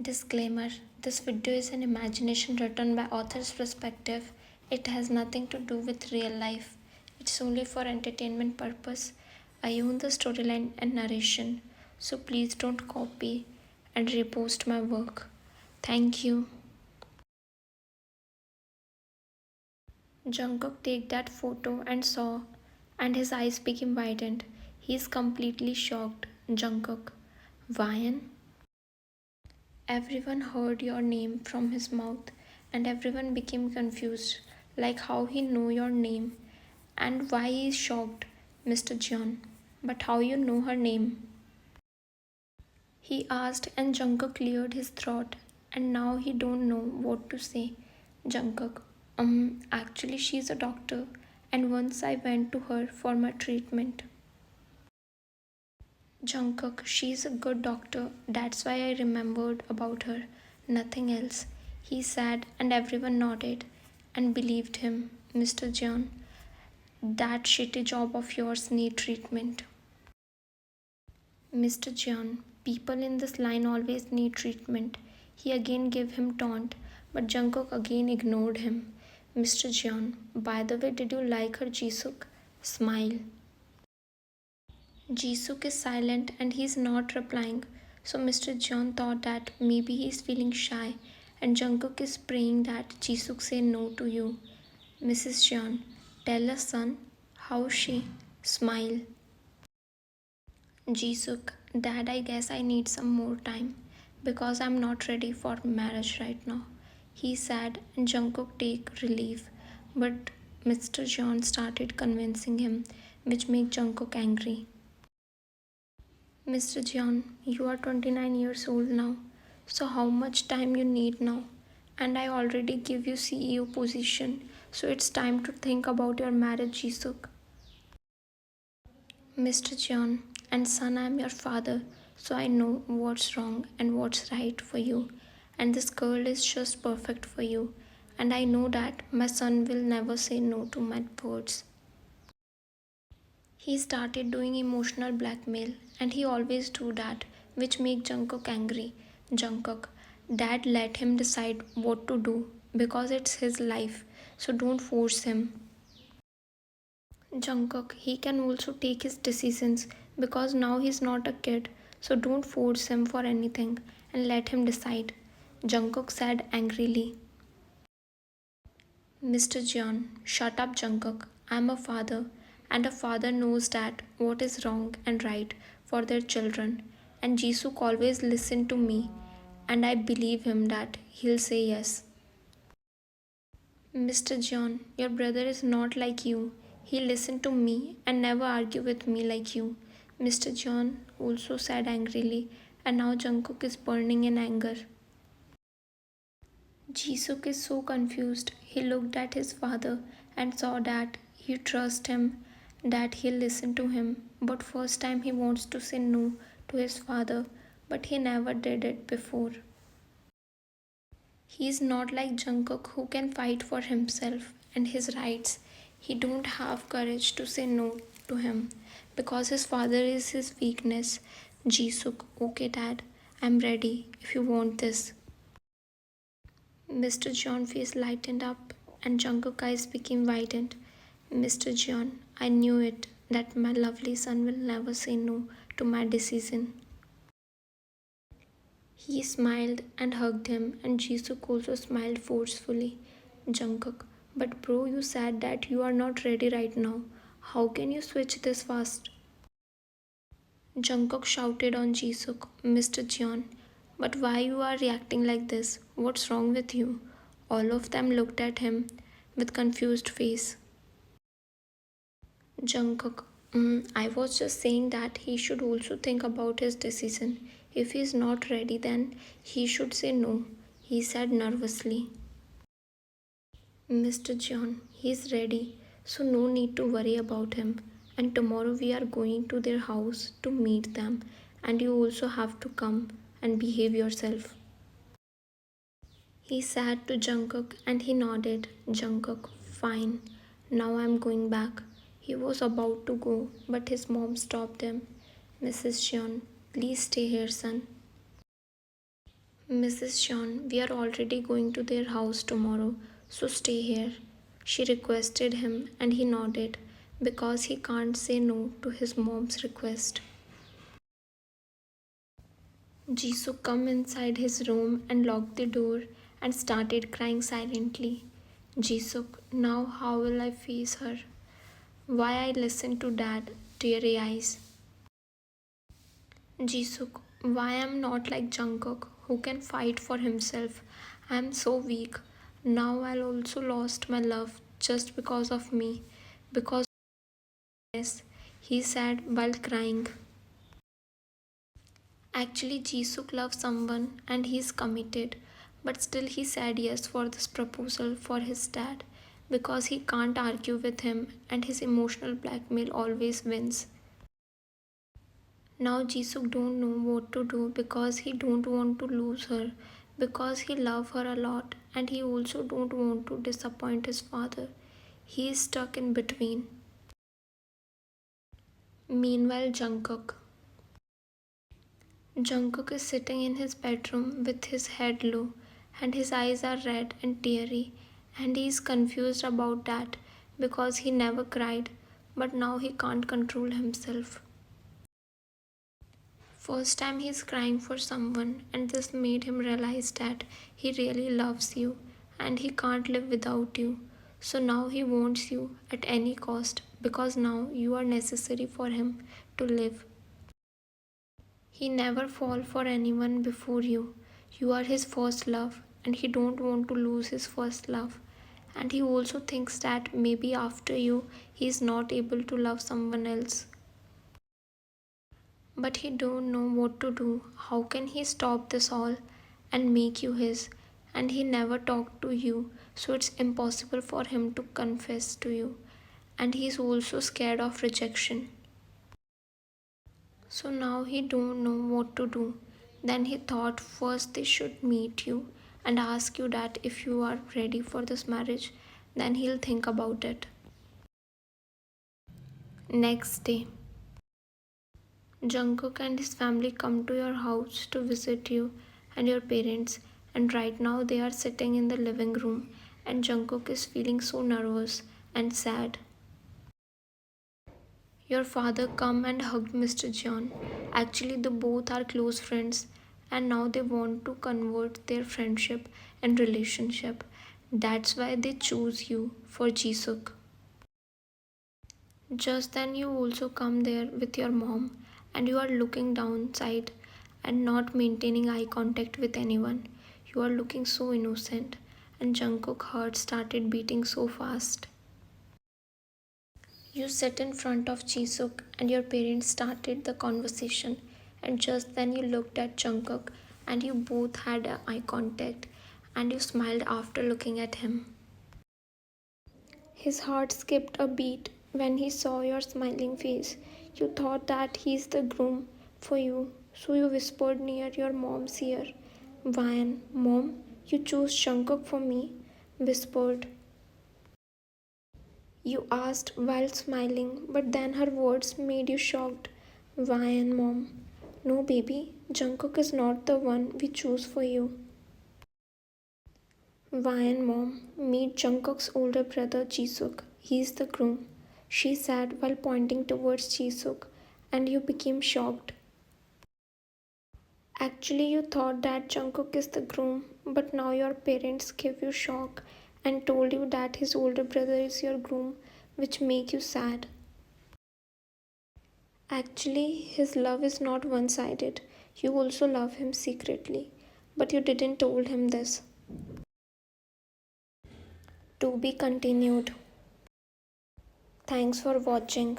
Disclaimer: this video is an imagination written by author's perspective. It has nothing to do with real life. It's only for entertainment purpose. I own the storyline and narration, so please don't copy and repost my work. Thank you. Jungkook take that photo and saw, and his eyes became widened. He is completely shocked. Jungkook. Vian? Everyone heard your name from his mouth, and everyone became confused, like how he know your name and why he is shocked, Mr. John. But how you know her name? He asked, and Jungkook cleared his throat, and now he don't know what to say. Jungkook, actually she's a doctor, and once I went to her for my treatment. Jungkook, she's a good doctor. That's why I remembered about her. Nothing else. He said, and everyone nodded and believed him. Mr. John, that shitty job of yours need treatment. Mr. John, people in this line always need treatment. He again gave him taunt, but Jungkook again ignored him. Mr. John, by the way, did you like her, Jisuk? Smile. Jisuk is silent and he's not replying. So Mr. John thought that maybe he's feeling shy, and Jungkook is praying that Jisuk say no to you. Mrs. John, tell us son, how's she? Smile. Jisuk, Dad, I guess I need some more time because I'm not ready for marriage right now. He said, and Jungkook take relief, but Mr. John started convincing him, which made Jungkook angry. Mr. John, you are 29 years old now, so how much time you need now? And I already give you CEO position, so it's time to think about your marriage, Jisuk. Mr. John, and son, I am your father, so I know what's wrong and what's right for you. And this girl is just perfect for you. And I know that my son will never say no to my words. He started doing emotional blackmail, and he always do that, which make Jungkook angry. Jungkook, Dad, let him decide what to do because it's his life, so don't force him. Jungkook, he can also take his decisions because now he's not a kid, so don't force him for anything and let him decide. Jungkook said angrily. Mr. Jeon, shut up, Jungkook. I'm a father, and a father knows that what is wrong and right for their children. And Jisuk always listened to me, and I believe him that he'll say yes. Mr. John, your brother is not like you. He listened to me and never argue with me like you. Mr. John also said angrily, and now Jungkook is burning in anger. Jisuk is so confused. He looked at his father and saw that he trusts him, that he'll listen to him. But first time he wants to say no to his father, but he never did it before. He is not like Jungkook who can fight for himself and his rights. He don't have courage to say no to him because his father is his weakness. Jisuk, okay dad, I'm ready if you want this. Mr. John face lightened up and Jungkook eyes became widened. Mr. John, I knew it that my lovely son will never say no to my decision. He smiled and hugged him, and Jisuk also smiled forcefully. Jungkook, but bro, you said that you are not ready right now. How can you switch this fast? Jungkook shouted on Jisuk, Mr. Jeon, but why you are reacting like this? What's wrong with you? All of them looked at him with confused face. Jungkook, I was just saying that he should also think about his decision. If he is not ready, then he should say no, he said nervously. Mr. John, he is ready, so no need to worry about him. And tomorrow we are going to their house to meet them, and you also have to come and behave yourself. He said to Jungkook and he nodded. Jungkook, fine. Now I'm going back. He was about to go, but his mom stopped him. Mrs. Jeon, please stay here, son. Mrs. John, we are already going to their house tomorrow, so stay here. She requested him, and he nodded because he can't say no to his mom's request. Jisoo come inside his room and locked the door and started crying silently. Jisoo, now how will I face her? Why I listen to dad? Teary eyes. Jisoo, why I'm not like Jungkook who can fight for himself? I'm so weak. Now I'll also lost my love just because of me. Because yes, he said while crying. Actually, Jisoo loves someone and he's committed, but still he said yes for this proposal for his dad because he can't argue with him and his emotional blackmail always wins. Now Jisoo don't know what to do because he don't want to lose her because he love her a lot and he also don't want to disappoint his father. He is stuck in between. Meanwhile, Jungkook is sitting in his bedroom with his head low and his eyes are red and teary and he is confused about that because he never cried but now he can't control himself. First time he's crying for someone and this made him realize that he really loves you and he can't live without you. So now he wants you at any cost because now you are necessary for him to live. He never fall for anyone before you. You are his first love and he don't want to lose his first love. And he also thinks that maybe after you he is not able to love someone else. But he don't know what to do. How can he stop this all and make you his? And he never talked to you, so it's impossible for him to confess to you. And he's also scared of rejection. So now he don't know what to do. Then he thought first they should meet you and ask you that if you are ready for this marriage, then he'll think about it. Next day, Jungkook and his family come to your house to visit you and your parents, and right now they are sitting in the living room and Jungkook is feeling so nervous and sad. Your father come and hugged Mr. John. Actually, they both are close friends and now they want to convert their friendship and relationship. That's why they choose you for Jisuk. Just then you also come there with your mom and you are looking downside and not maintaining eye contact with anyone. You are looking so innocent and Jungkook heart started beating so fast. You sit in front of Jisuk and your parents started the conversation and just then you looked at Jungkook and you both had eye contact and you smiled after looking at him. His heart skipped a beat when he saw your smiling face. You thought that he's the groom for you, so you whispered near your mom's ear. Vian, Mom, you chose Jungkook for me, whispered. You asked while smiling, but then her words made you shocked. Vian, Mom. No, baby, Jungkook is not the one we choose for you. Vian, Mom, meet Jungkook's older brother Jisuk. He's the groom, she said while pointing towards Jisuk, and you became shocked. Actually, you thought that Jungkook is the groom, but now your parents gave you shock and told you that his older brother is your groom, which make you sad. Actually, his love is not one-sided. You also love him secretly, but you didn't told him this. To be continued. Thanks for watching.